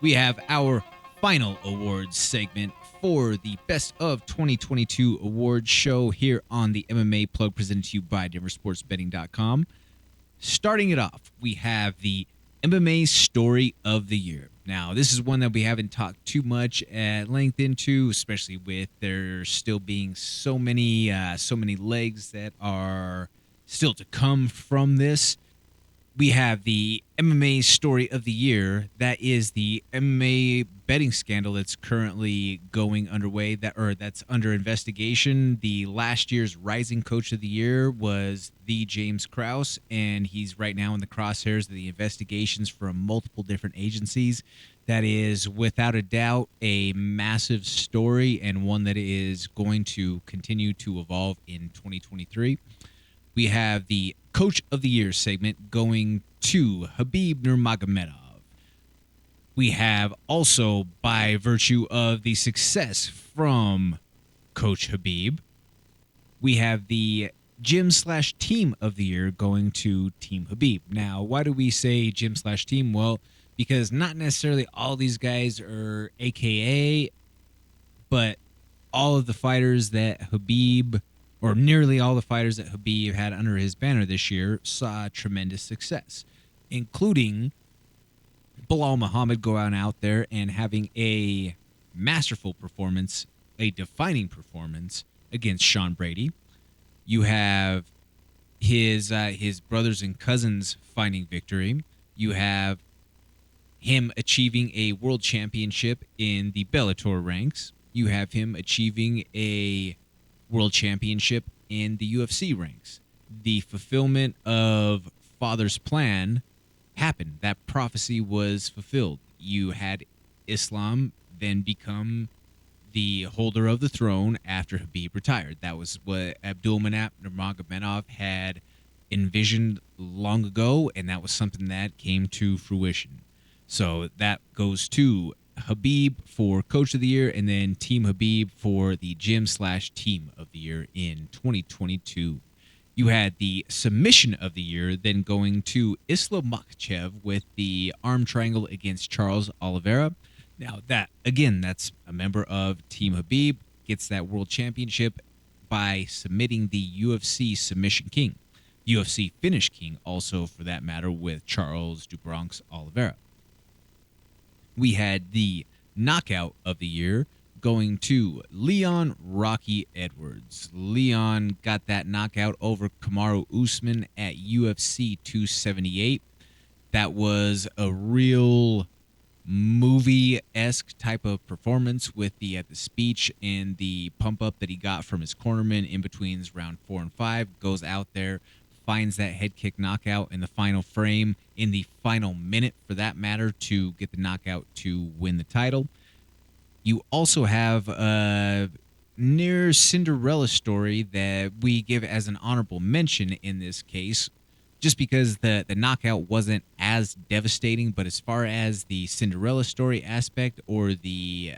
we have our final awards segment for the Best of 2022 awards show here on the MMA Plug presented to you by DenverSportsBetting.com. Starting it off, we have the MMA Story of the Year. Now, this is one that we haven't talked too much at length into, especially with there still being so many legs that are still to come from this. We have the MMA Story of the Year. That is the MMA betting scandal that's currently going underway, that's under investigation. The last year's Rising Coach of the Year was the James Krause, and he's right now in the crosshairs of the investigations from multiple different agencies. That is, without a doubt, a massive story and one that is going to continue to evolve in 2023. We have the Coach of the Year segment going to Khabib Nurmagomedov. We have also, by virtue of the success from Coach Khabib, we have the Gym/Team of the Year going to Team Khabib. Now, why do we say Gym/Team? Well, because not necessarily all these guys are AKA, but all of the fighters that Khabib, or nearly all the fighters that Khabib had under his banner this year, saw tremendous success, including Bilal Muhammad going out there and having a masterful performance, a defining performance against Sean Brady. You have his brothers and cousins finding victory. You have him achieving a world championship in the Bellator ranks. You have him achieving a world championship in the UFC ranks. The fulfillment of Father's plan happened. That prophecy was fulfilled. You had Islam then become the holder of the throne after Khabib retired. That was what Abdulmanap Nurmagomedov had envisioned long ago, and that was something that came to fruition. So that goes to Khabib for Coach of the Year, and then Team Khabib for the Gym/Team of the Year in 2022. You had the Submission of the Year, then going to Islam Makhachev with the arm triangle against Charles Oliveira. Now, that's a member of Team Khabib, gets that world championship by submitting the UFC Submission King. UFC Finish King, also for that matter, with Charles do Bronx Oliveira. We had the Knockout of the Year going to Leon Rocky Edwards. Leon got that knockout over Kamaru Usman at UFC 278. That was a real movie-esque type of performance with the speech and the pump-up that he got from his cornerman in between round 4 and 5. Goes out there, finds that head kick knockout in the final frame, in the final minute for that matter, to get the knockout to win the title. You also have a near Cinderella story that we give as an honorable mention in this case, just because the knockout wasn't as devastating, but as far as the Cinderella story aspect or the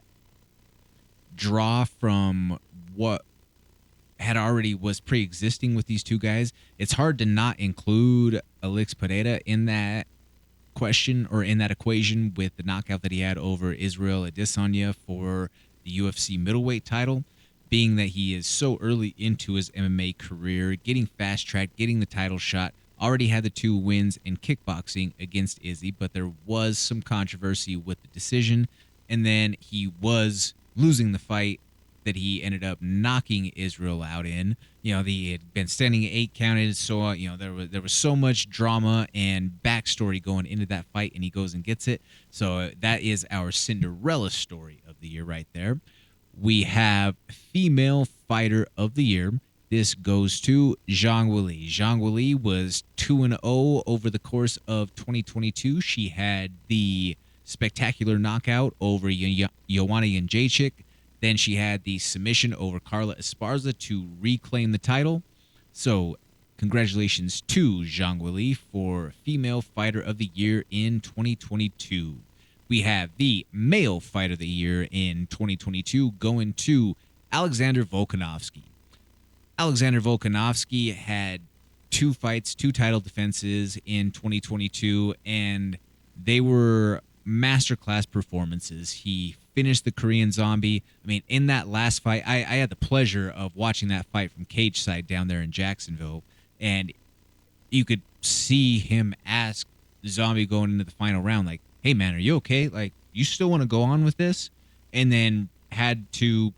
draw from what had already was pre-existing with these two guys, it's hard to not include Alex Pereira in that question or in that equation with the knockout that he had over Israel Adesanya for the UFC middleweight title, being that he is so early into his MMA career, getting fast-tracked, getting the title shot, already had the 2 wins in kickboxing against Izzy, but there was some controversy with the decision, and then he was losing the fight that he ended up knocking Israel out in. He had been standing 8 counted, so there was so much drama and backstory going into that fight, and he goes and gets it. So that is our Cinderella story of the year right there. We have Female Fighter of the Year. This goes to Zhang Weili. Zhang Weili was 2-0 over the course of 2022. She had the spectacular knockout over Joanna Jędrzejczyk. Then she had the submission over Carla Esparza to reclaim the title. So congratulations to Zhang Weili for Female Fighter of the Year in 2022. We have the Male Fighter of the Year in 2022 going to Alexander Volkanovski. Alexander Volkanovski had 2 fights, 2 title defenses in 2022, and they were masterclass performances. He finished the Korean Zombie. I mean, in that last fight, I had the pleasure of watching that fight from cage side down there in Jacksonville, and you could see him ask Zombie going into the final round, like, "Hey man, are you okay? Like, you still want to go on with this?" And then had to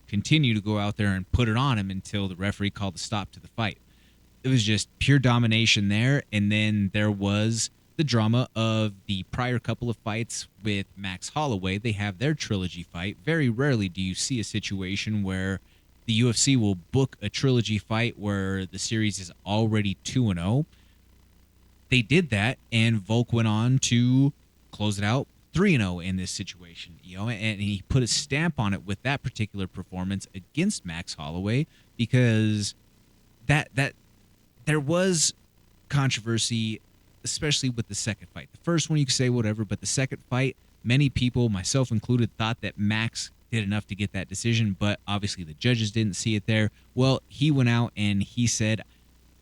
continue to go out there and put it on him until the referee called a stop to the fight. It was just pure domination there. And then there was the drama of the prior couple of fights with Max Holloway. They have their trilogy fight. Very rarely do you see a situation where the UFC will book a trilogy fight where the series is already 2-0. They did that, and Volk went on to close it out 3-0 in this situation, and he put a stamp on it with that particular performance against Max Holloway, because that there was controversy, especially with the second fight. The first one you could say whatever, but the second fight, many people, myself included, thought that Max did enough to get that decision, but obviously the judges didn't see it there. Well, he went out and he said,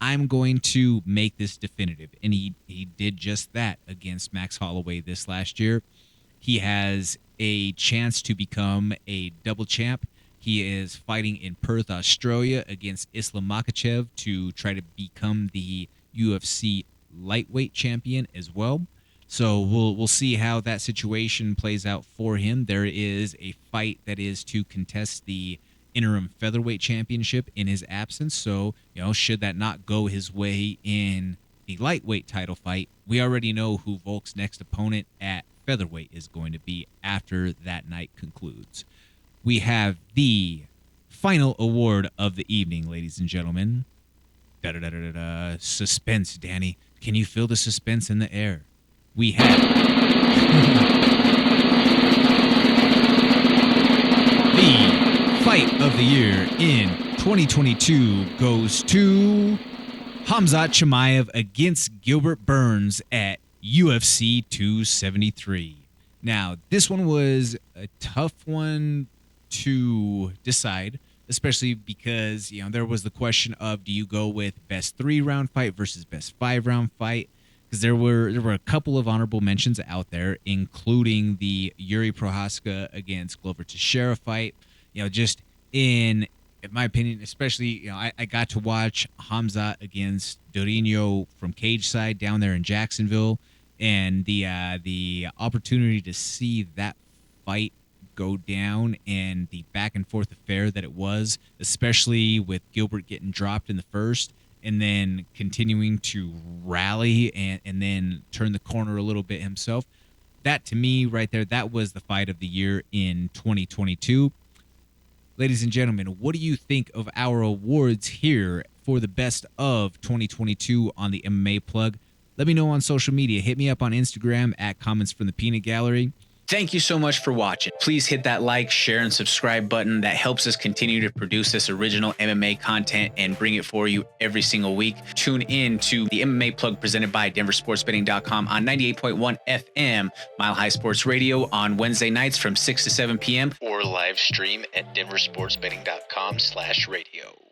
"I'm going to make this definitive." And he did just that against Max Holloway this last year. He has a chance to become a double champ. He is fighting in Perth, Australia against Islam Makhachev to try to become the UFC lightweight champion as well. So we'll see how that situation plays out for him. There is a fight that is to contest the interim featherweight championship in his absence. So, should that not go his way in the lightweight title fight, we already know who Volk's next opponent at featherweight is going to be after that night concludes. We have the final award of the evening, ladies and gentlemen. Suspense, Danny. Can you feel the suspense in the air? We have the fight of the year in 2022 goes to Khamzat Chimaev against Gilbert Burns at UFC 273. Now, this one was a tough one to decide, especially because, there was the question of, do you go with best 3-round fight versus best 5-round fight? Because there were a couple of honorable mentions out there, including the Yuri Prohaska against Glover Teixeira fight. Just in my opinion, especially, I got to watch Khamzat against Durinho from cage side down there in Jacksonville, and the opportunity to see that fight go down and the back and forth affair that it was, especially with Gilbert getting dropped in the first and then continuing to rally and then turn the corner a little bit himself. That, to me, right there, that was the fight of the year in 2022. Ladies and gentlemen, what do you think of our awards here for the best of 2022 on the MMA Plug? Let me know on social media. Hit me up on Instagram at Comments from the Peanut Gallery. Thank you so much for watching. Please hit that like, share, and subscribe button. That helps us continue to produce this original MMA content and bring it for you every single week. Tune in to the MMA Plug presented by DenverSportsBetting.com on 98.1 FM, Mile High Sports Radio on Wednesday nights from 6 to 7 p.m. or live stream at DenverSportsBetting.com/radio.